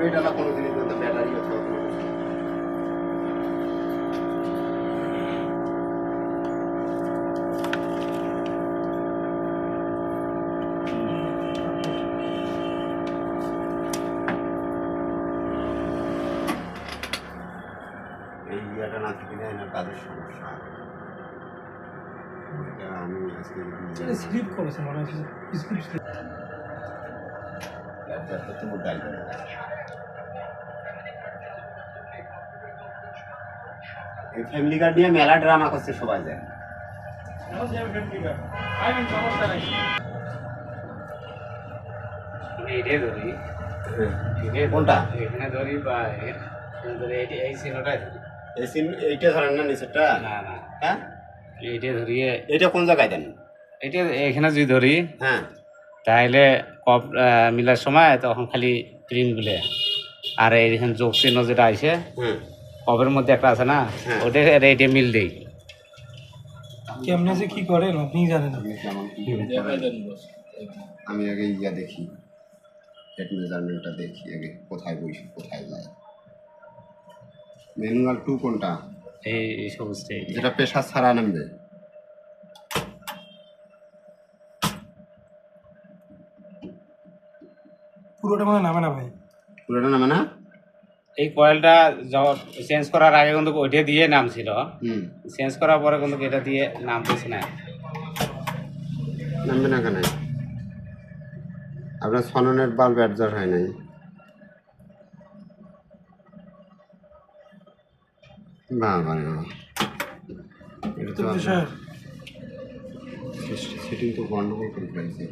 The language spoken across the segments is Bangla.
এটা না কোনো জিনিস বলতে ব্যাটারি অথবা কোনো কিছু। এই ইয়েটা না থাকলে না কাজের সমস্যা। এটা আমি আজকে স্লিপ করেছে মনে হচ্ছে স্লিপ তোমার ডাল এই ফ্যামিলি কার্ড নিয়ে মেলা ড্রামা করছে সবাই যায়। এইটাই ধরি কোনটা এখানে ধরি বা এখানে ধরি এই সিনোটাই ধরি। এই সিম এইটা ধরেন না নিচেরটা? না না হ্যাঁ এইটা ধরিয়ে এটা কোন জায়গায় দেন? এটা এখানে যদি ধরি হ্যাঁ তাহলে কপ মিলার সময় তখন খালি প্রিন্ট গুলে আর এইখানে যোগ চিহ্ন যেটা আছে হুম কপের মধ্যে একটা আছে না হ্যাঁ। ওটা রেটে মিল দেই। কেমনে যে কি করেন আপনি জানেন। আপনি কেমন কি করে করেন? আমি আগে ইয়া দেখি হেড মেজারমেন্টটা দেখি আগে কোথায় বসি কোথায় যায়। ম্যানুয়াল 2 কোনটা? এই সবুজটা যেটা পেশা ছাড়া নামবে। পুরোটা মানে নামে না ভাই। পুরোটা নামে না? এই কয়েলটা যখন চেঞ্জ করার আগে কিন্তু ওইটা দিয়ে নাম ছিল, হুম চেঞ্জ করার পরে কিন্তু এটা দিয়ে নাম দিচ্ছে না। নামবে না কেন? আপনার সননের বাল্ব অ্যাডজাস্ট হয় নাই। বাবা রে বাবা, এটা তো স্যার সেটিং তো গন্ডগোল করে ফেলছে।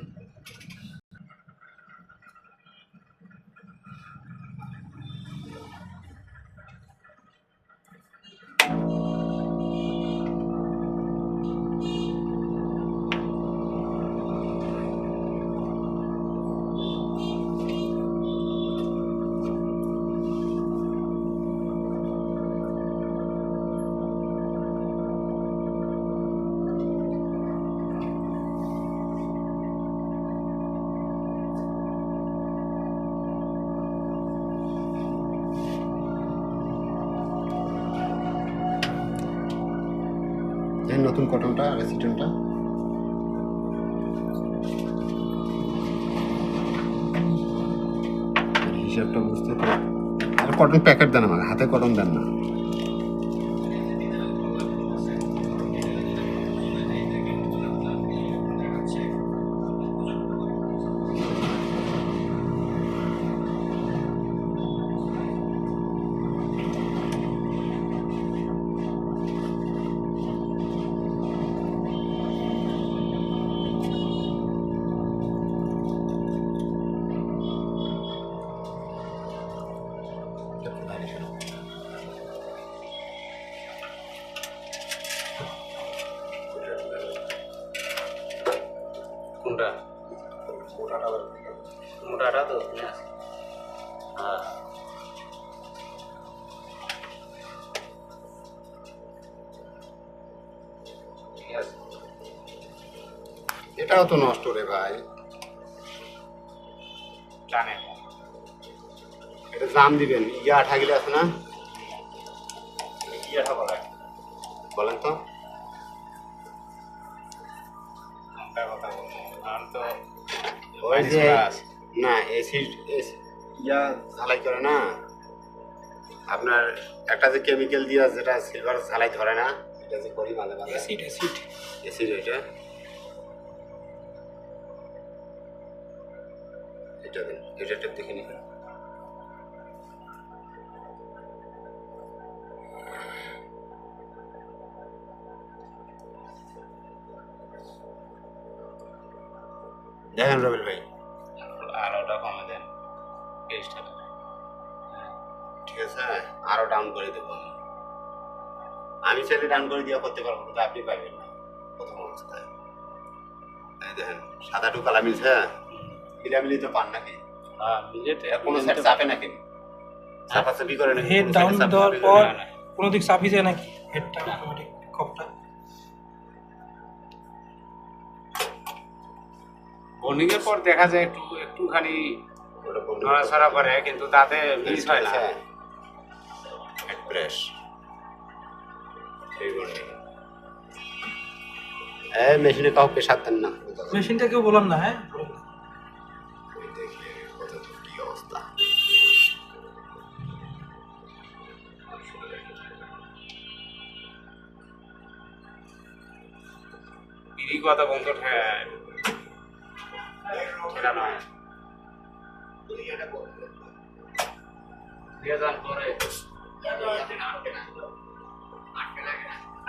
এই নতুন কটনটা আর অ্যাসিটনটা হিসাবটা বুঝতে তো। আর কটন প্যাকেট দেন আমাকে, হাতে কটন দেন না। কোনটা মোটাটা তো হ্যাঁ ঠিক আছে। এটাও তো নষ্ট রে ভাই। জানে এটা দাম দিবেন। ইয়া ঠাকিলে আছে না? ইয়েটা বলে বলেন তো। আমরা কথা বলবো কারণ তো ওই যে না এসিড ইয়া ঝালাই করে না আপনার, একটা যে কেমিক্যাল দিয়া যেটা সিলভার ঝালাই ধরে না, এটা যে করি মাঝে মাঝে অ্যাসিড অ্যাসিড এসিড এটা দেন, এটা দেখে নিন। দেখেন রবিল ভাই, আর ওটা কমে দেন 30 টাকা। ঠিক আছে আরো ডাউন করে দেবো। আমি চাইলে ডাউন করে দিয়ে করতে পারবো, কিন্তু আপনি পারবেন না প্রথম অবস্থায়। এই দেখেন সাদা টু কালা মিলছে, মিলামিলি তো পান নাকি? হ্যাঁ মিলেট কোনো সাইড চাপে নাকি? চাপাচাপি করে নাকি? হেড কোনো ডাউন side চাপে দেওয়ার নাকি? পর না, না। কোনো দিক চাপি যায় নাকি হেডটা অটোমেটিক কপটা? বোর্নিং এর পর দেখা যায় একটুখানি ওটা বন্ধ নড়াচড়া করে কিন্তু তাতে মিস হয় না। হেড প্রেস এইগুলো মেশিনে কাউকে সাথ দেন না মেশিনটাকেও বললাম না, হ্যাঁ দেখি কত কি অবস্থা। বিড়ি কত বন্ধ ঠেলা নয় দিয়ে যান করে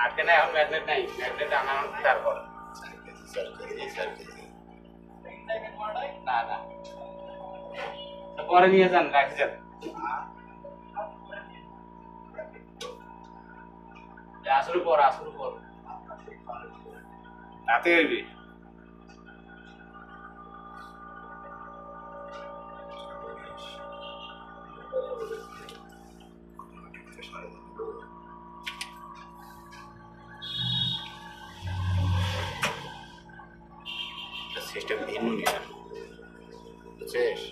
আটকে না, এখন ম্যাগনেট নাই, ম্যাগনেট আনা তারপর না না পরে নিয়ে যান, রাখি যান আসলে পর রাতে হইবি। সিস্টেম ভিন্ন নিলাম বুঝছিস।